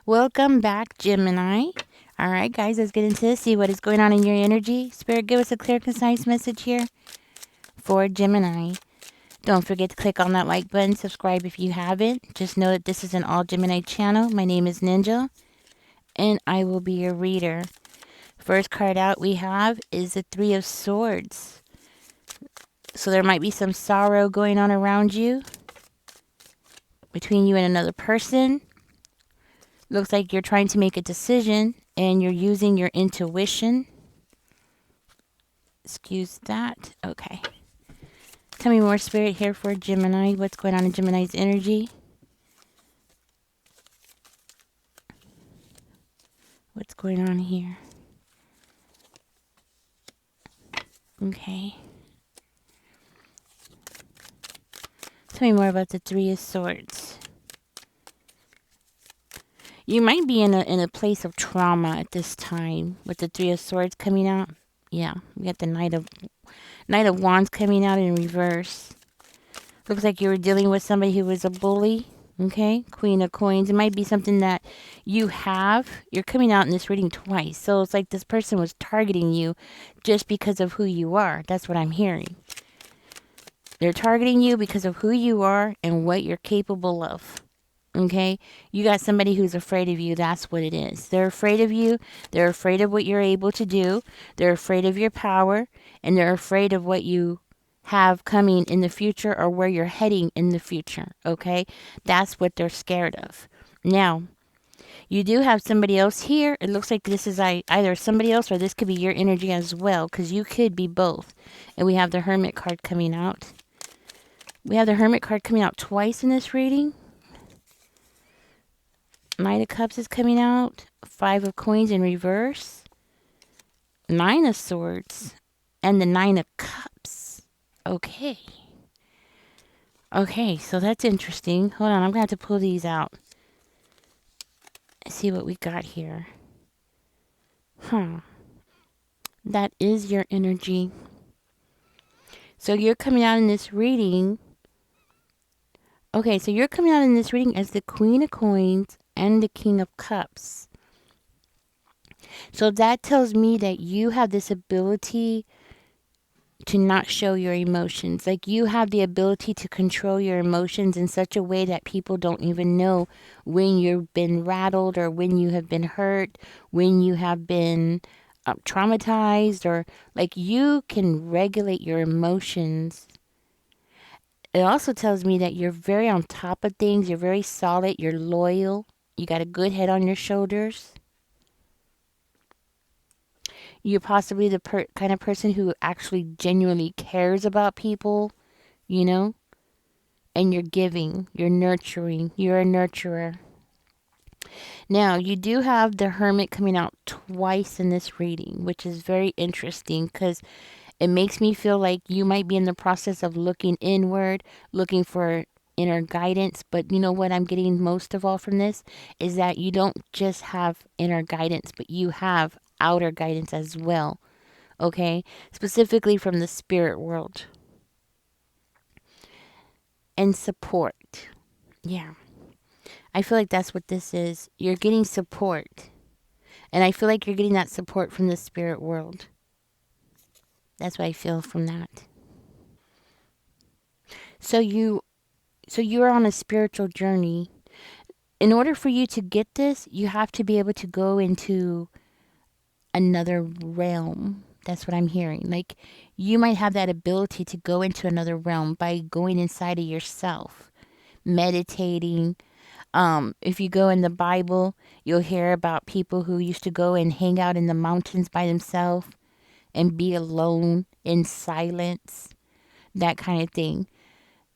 Welcome back, Gemini. All right, guys, let's get into this. See what is going on in your energy. Spirit, give us a clear, concise message here for Gemini. Don't forget to click on that like button, subscribe if you haven't. Just know that this is an all Gemini channel. My name is Ninja, and I will be your reader. First card out we have is the Three of Swords. So there might be some sorrow going on around you, between you and another person. Looks like you're trying to make a decision and you're using your intuition. Excuse that. Okay. Tell me more, Spirit, here for Gemini. What's going on in Gemini's energy? What's going on here? Okay. Tell me more about the Three of Swords. You might be in a place of trauma at this time with the Three of Swords coming out. Yeah, we got the Knight of Wands coming out in reverse. Looks like you were dealing with somebody who was a bully. Okay, Queen of Coins. It might be something that you have. You're coming out in this reading twice. So it's like this person was targeting you just because of who you are. That's what I'm hearing. They're targeting you because of who you are and what you're capable of. Okay, you got somebody who's afraid of you. That's what it is. They're afraid of you. They're afraid of what you're able to do. They're afraid of your power, and they're afraid of what you have coming in the future or where you're heading in the future. Okay, that's what they're scared of. Now, you do have somebody else here. It looks like this is either somebody else or this could be your energy as well, because you could be both. And we have the Hermit card coming out. We have the Hermit card coming out twice in this reading. Knight of Cups is coming out. Five of Coins in reverse. Nine of Swords. And the Nine of Cups. Okay. Okay, so that's interesting. Hold on, I'm going to have to pull these out. See what we got here. That is your energy. So you're coming out in this reading. Okay, so you're coming out in this reading as the Queen of Coins and the King of Cups. So that tells me that you have this ability to not show your emotions. Like you have the ability to control your emotions in such a way that people don't even know when you've been rattled or when you have been hurt, when you have been traumatized, or like you can regulate your emotions. It also tells me that you're very on top of things. You're very solid. You're loyal. You got a good head on your shoulders. You're possibly the kind of person who actually genuinely cares about people, you know? And you're giving, you're nurturing, you're a nurturer. Now, you do have the Hermit coming out twice in this reading, which is very interesting because it makes me feel like you might be in the process of looking inward, looking for inner guidance. But you know what I'm getting most of all from this is that you don't just have inner guidance, but you have outer guidance as well. Okay? Specifically from the spirit world. And support. Yeah. I feel like that's what this is. You're getting support. And I feel like you're getting that support from the spirit world. That's what I feel from that. So you're on a spiritual journey. In order for you to get this, you have to be able to go into another realm. That's what I'm hearing. Like you might have that ability to go into another realm by going inside of yourself, meditating. If you go in the Bible, you'll hear about people who used to go and hang out in the mountains by themselves and be alone in silence, that kind of thing.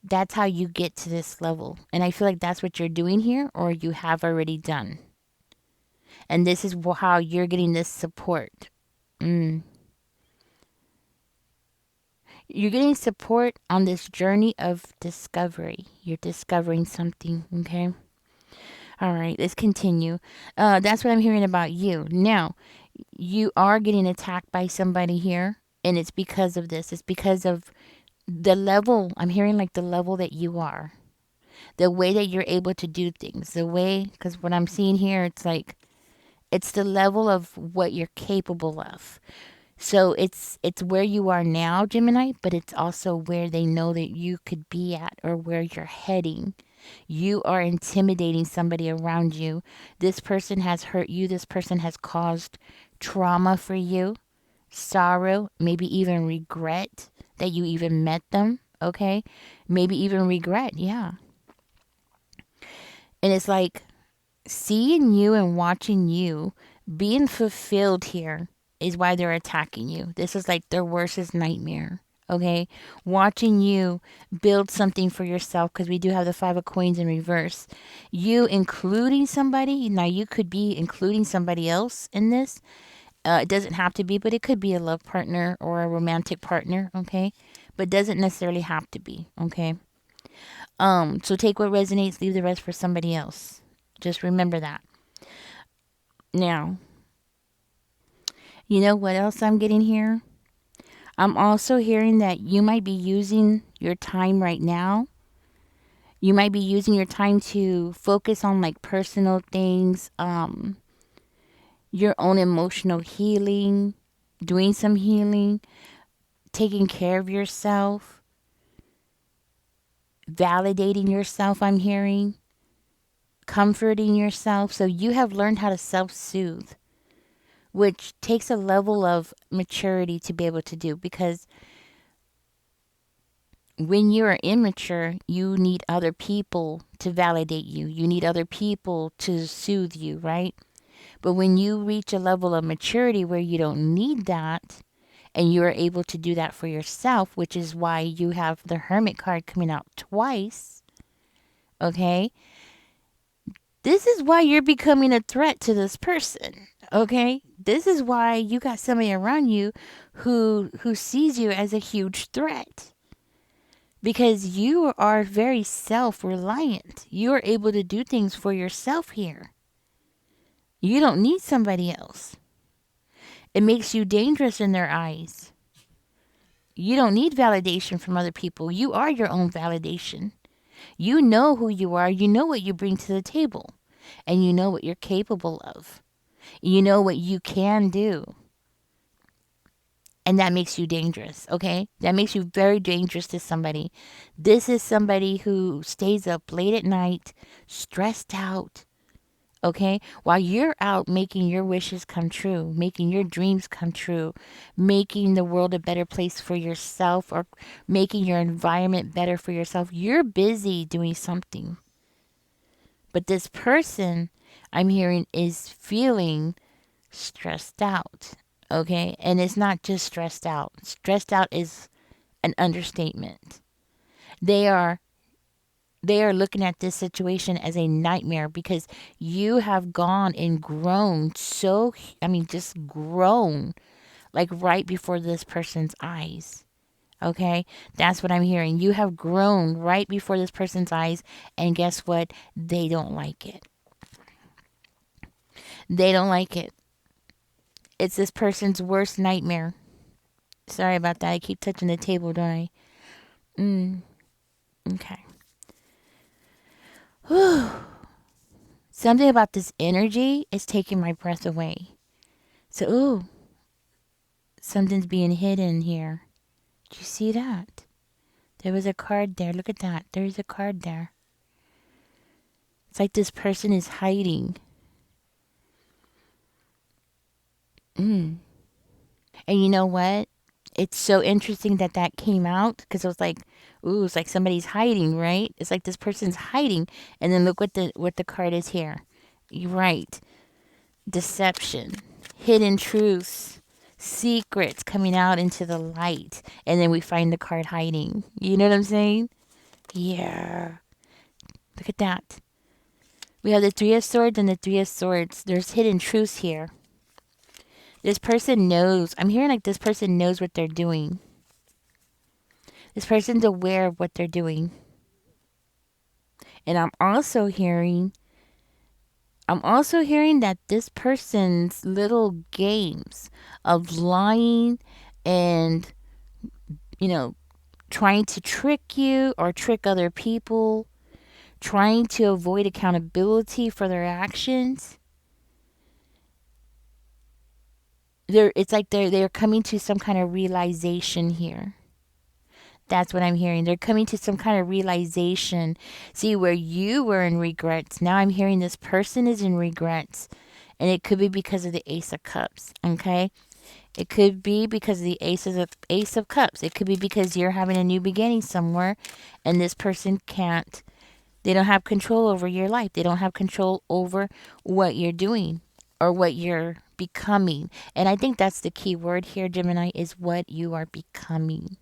That's how you get to this level. And I feel like that's what you're doing here, or you have already done. And this is how you're getting this support. You're getting support on this journey of discovery. You're discovering something, okay? All right, let's continue. That's what I'm hearing about you. Now, you are getting attacked by somebody here, and it's because of this. It's because of the level. I'm hearing like the level that you are. The way that you're able to do things, the way, because what I'm seeing here, it's like, it's the level of what you're capable of. So it's where you are now, Gemini, but it's also where they know that you could be at or where you're heading. You are intimidating somebody around you. This person has hurt you. This person has caused trauma for you, sorrow, maybe even regret that you even met them. Okay. Maybe even regret. Yeah. And it's like seeing you and watching you being fulfilled here is why they're attacking you. This is like their worstest nightmare. Okay, watching you build something for yourself, because we do have the Five of Coins in reverse. You including somebody, now you could be including somebody else in this. It doesn't have to be, but it could be a love partner or a romantic partner. Okay, but doesn't necessarily have to be. Okay, so take what resonates, leave the rest for somebody else. Just remember that. Now, you know what else I'm getting here? I'm also hearing that you might be using your time right now. You might be using your time to focus on like personal things, your own emotional healing, doing some healing, taking care of yourself, validating yourself, I'm hearing, comforting yourself. So you have learned how to self soothe, which takes a level of maturity to be able to do, because when you are immature, you need other people to validate you. You need other people to soothe you, right? But when you reach a level of maturity where you don't need that, and you are able to do that for yourself, which is why you have the Hermit card coming out twice, okay? This is why you're becoming a threat to this person, okay? This is why you got somebody around you who sees you as a huge threat, because you are very self-reliant. You are able to do things for yourself here. You don't need somebody else. It makes you dangerous in their eyes. You don't need validation from other people. You are your own validation. You know who you are. You know what you bring to the table. And you know what you're capable of. You know what you can do. And that makes you dangerous, okay? That makes you very dangerous to somebody. This is somebody who stays up late at night, stressed out, okay? While you're out making your wishes come true, making your dreams come true, making the world a better place for yourself, or making your environment better for yourself, you're busy doing something. But this person, I'm hearing, is feeling stressed out, okay? And it's not just stressed out. Stressed out is an understatement. They are looking at this situation as a nightmare, because you have gone and grown so, I mean, just grown like right before this person's eyes. Okay? That's what I'm hearing. You have grown right before this person's eyes, and guess what? They don't like it. They don't like it. It's this person's worst nightmare. Sorry about that. I keep touching the table, don't I? Okay. Whew. Something about this energy is taking my breath away. So, ooh, something's being hidden here. Did you see that? There was a card there. Look at that. There's a card there. It's like this person is hiding. And you know what? It's so interesting that that came out, because it was like, ooh, it's like somebody's hiding, right? It's like this person's hiding. And then look what the card is here. You're right. Deception, hidden truths, secrets coming out into the light. And then we find the card hiding. You know what I'm saying? Yeah. Look at that. We have the Three of Swords and the Three of Swords. There's hidden truths here. This person knows. I'm hearing like this person knows what they're doing. This person's aware of what they're doing. And I'm also hearing that this person's little games of lying and, trying to trick you or trick other people trying to avoid accountability for their actions. It's like they're coming to some kind of realization here. That's what I'm hearing. They're coming to some kind of realization. See, where you were in regrets, now I'm hearing this person is in regrets. And it could be because of the Ace of Cups, okay? It could be because of the Ace of Cups. It could be because you're having a new beginning somewhere and this person can't. They don't have control over your life. They don't have control over what you're doing or what you're becoming. And I think that's the key word here, Gemini, is what you are becoming.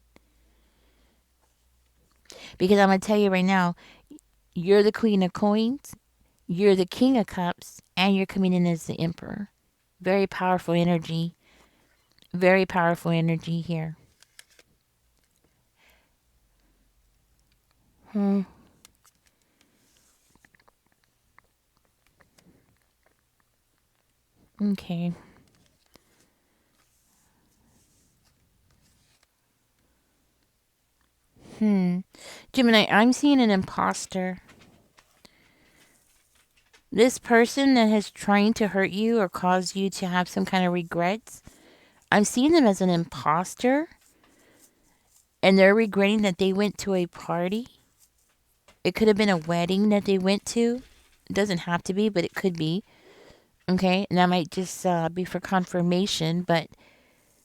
Because I'm going to tell you right now, you're the Queen of Coins, you're the King of Cups, and you're coming in as the Emperor. Very powerful energy. Very powerful energy here. Hmm. Okay. Gemini, I'm seeing an imposter. This person that has trying to hurt you or cause you to have some kind of regrets, I'm seeing them as an imposter. And they're regretting that they went to a party. It could have been a wedding that they went to. It doesn't have to be, but it could be. Okay. And that might just be for confirmation. But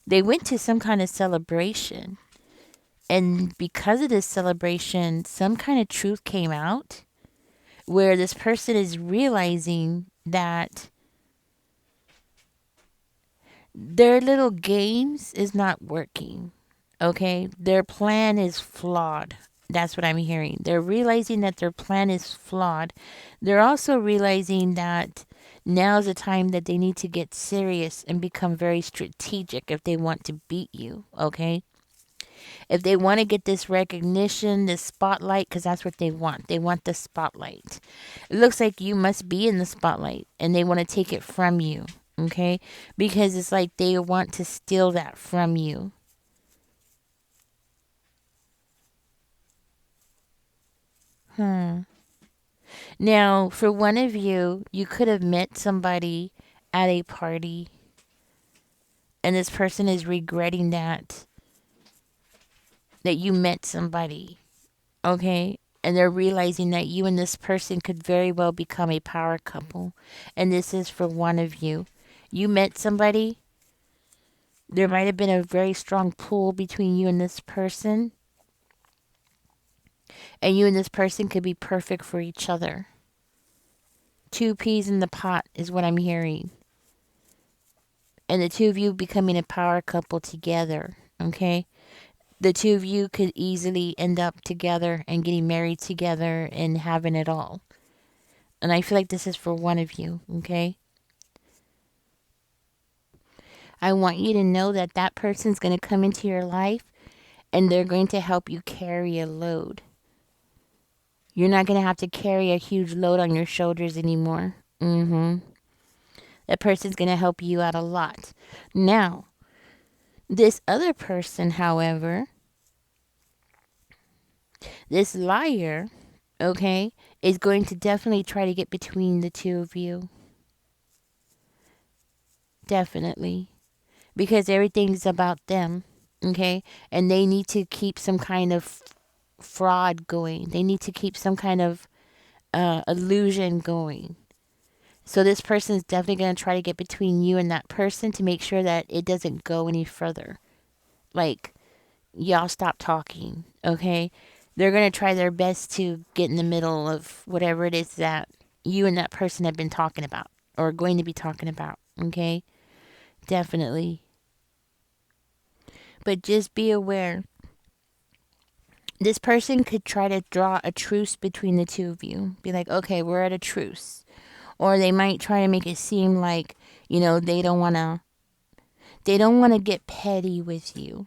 they went to some kind of celebration. And because of this celebration, some kind of truth came out where this person is realizing that their little games is not working. Okay? Their plan is flawed. That's what I'm hearing. They're realizing that their plan is flawed. They're also realizing that now's the time that they need to get serious and become very strategic if they want to beat you. Okay? If they want to get this recognition, this spotlight, because that's what they want. They want the spotlight. It looks like you must be in the spotlight and they want to take it from you. Okay? Because it's like they want to steal that from you. Now, for one of you, you could have met somebody at a party and this person is regretting that you met somebody. Okay? And they're realizing that you and this person could very well become a power couple. And this is for one of you. You met somebody. There might have been a very strong pull between you and this person. And you and this person could be perfect for each other. Two peas in the pot is what I'm hearing. And the two of you becoming a power couple together. Okay? The two of you could easily end up together and getting married together and having it all. And I feel like this is for one of you, okay? I want you to know that that person's going to come into your life and they're going to help you carry a load. You're not going to have to carry a huge load on your shoulders anymore. That person's going to help you out a lot. Now, this other person, however, this liar, okay, is going to definitely try to get between the two of you. Definitely. Because everything's about them, okay? And they need to keep some kind of fraud going. They need to keep some kind of illusion going. So this person is definitely going to try to get between you and that person to make sure that it doesn't go any further. Like, y'all stop talking, okay? They're going to try their best to get in the middle of whatever it is that you and that person have been talking about or going to be talking about, okay? Definitely. But just be aware. This person could try to draw a truce between the two of you. Be like, okay, we're at a truce. Or they might try to make it seem like, they don't want to get petty with you.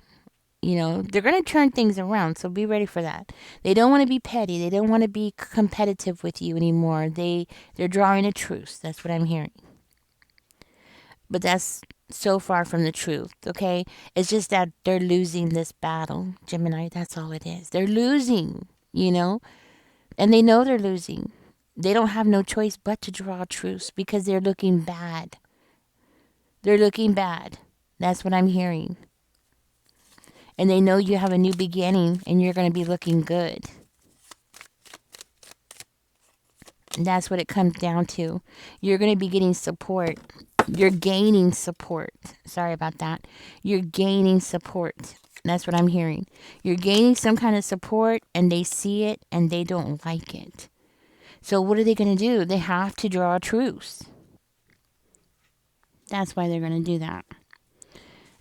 They're going to turn things around, so be ready for that. They don't want to be petty. They don't want to be competitive with you anymore. They're drawing a truce. That's what I'm hearing. But that's so far from the truth, okay? It's just that they're losing this battle, Gemini. That's all it is. They're losing, And they know they're losing. They don't have no choice but to draw a truce because they're looking bad. They're looking bad. That's what I'm hearing. And they know you have a new beginning and you're going to be looking good. And that's what it comes down to. You're going to be getting support. You're gaining support. Sorry about that. You're gaining support. That's what I'm hearing. You're gaining some kind of support and they see it and they don't like it. So what are they going to do? They have to draw a truce. That's why they're going to do that.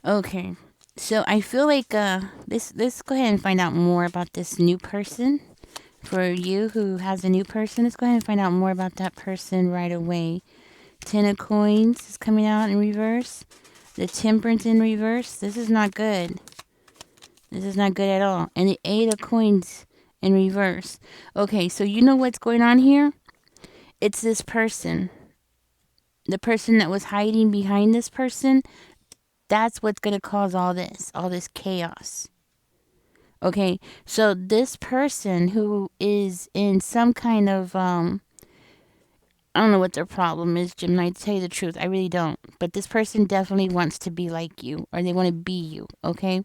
Okay. So I feel like let's go ahead and find out more about this new person. For you who has a new person, let's go ahead and find out more about that person right away. Ten of Coins is coming out in reverse. The Temperance in reverse. This is not good. This is not good at all. And the Eight of Coins in reverse. Okay, so you know what's going on here? It's this person. The person that was hiding behind this person. That's what's going to cause all this chaos. Okay, so this person who is in some kind of I don't know what their problem is, Gemini, to tell you the truth. I really don't. But this person definitely wants to be like you, or they want to be you, okay?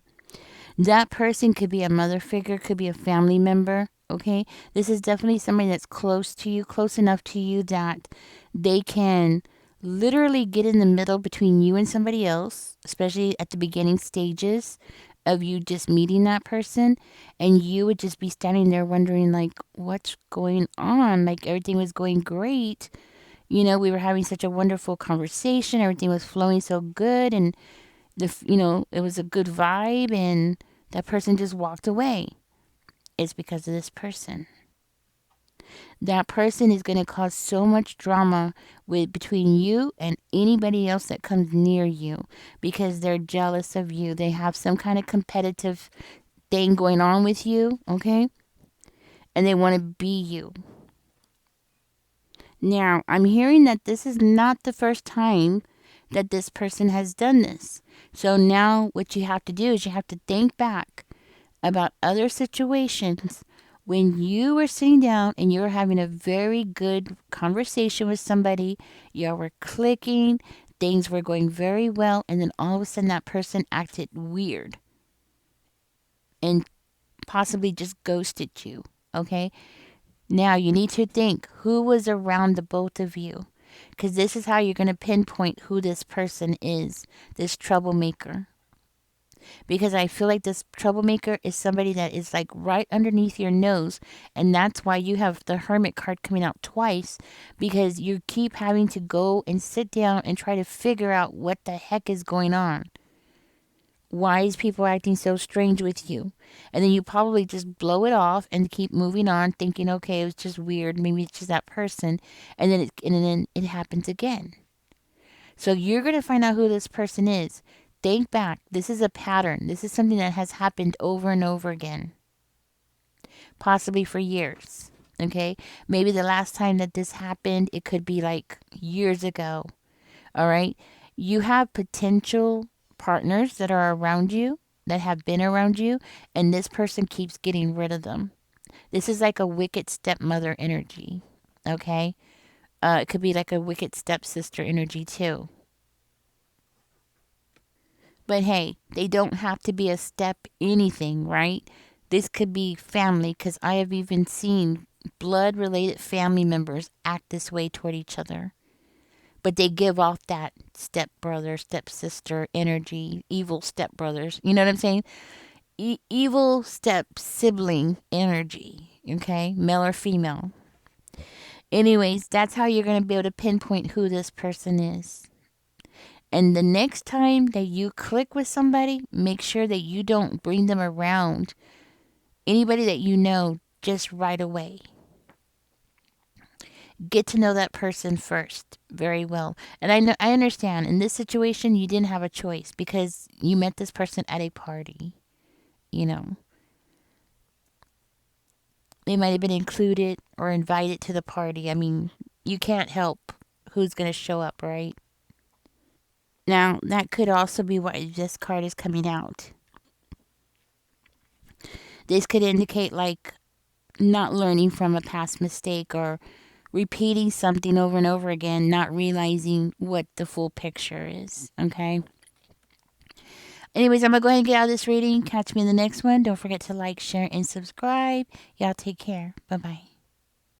That person could be a mother figure, could be a family member, okay? This is definitely somebody that's close to you, close enough to you that they can literally get in the middle between you and somebody else, especially at the beginning stages of you just meeting that person, and you would just be standing there wondering like what's going on. Like everything was going great, we were having such a wonderful conversation, everything was flowing so good, and it was a good vibe, and that person just walked away. It's because of this person. That person is going to cause so much drama between you and anybody else that comes near you because they're jealous of you. They have some kind of competitive thing going on with you, okay? And they want to be you. Now, I'm hearing that this is not the first time that this person has done this. So now what you have to do is you have to think back about other situations when you were sitting down and you were having a very good conversation with somebody, you were clicking, things were going very well, and then all of a sudden that person acted weird and possibly just ghosted you, okay? Now you need to think who was around the both of you, because this is how you're going to pinpoint who this person is, this troublemaker. Because I feel like this troublemaker is somebody that is like right underneath your nose. And that's why you have the Hermit card coming out twice, because you keep having to go and sit down and try to figure out what the heck is going on. Why is people acting so strange with you? And then you probably just blow it off and keep moving on, thinking, okay, it was just weird. Maybe it's just that person. And then it happens again. So you're going to find out who this person is. Think back. This is a pattern. This is something that has happened over and over again, possibly for years. Okay? Maybe the last time that this happened, it could be like years ago. All right? You have potential partners that are around you, that have been around you, and this person keeps getting rid of them. This is like a wicked stepmother energy. Okay? It could be like a wicked stepsister energy too. But hey, they don't have to be a step anything, right? This could be family, because I have even seen blood related family members act this way toward each other. But they give off that stepbrother, stepsister energy, evil stepbrothers. You know what I'm saying? Evil step sibling energy. Okay? Male or female. Anyways, that's how you're going to be able to pinpoint who this person is. And the next time that you click with somebody, make sure that you don't bring them around anybody that you know just right away. Get to know that person first very well. And I understand in this situation you didn't have a choice because you met this person at a party. You know, they might have been included or invited to the party. I mean, you can't help who's going to show up, right? Now, that could also be why this card is coming out. This could indicate like not learning from a past mistake or repeating something over and over again, not realizing what the full picture is. Okay. Anyways, I'm going to go ahead and get out of this reading. Catch me in the next one. Don't forget to like, share, and subscribe. Y'all take care. Bye bye.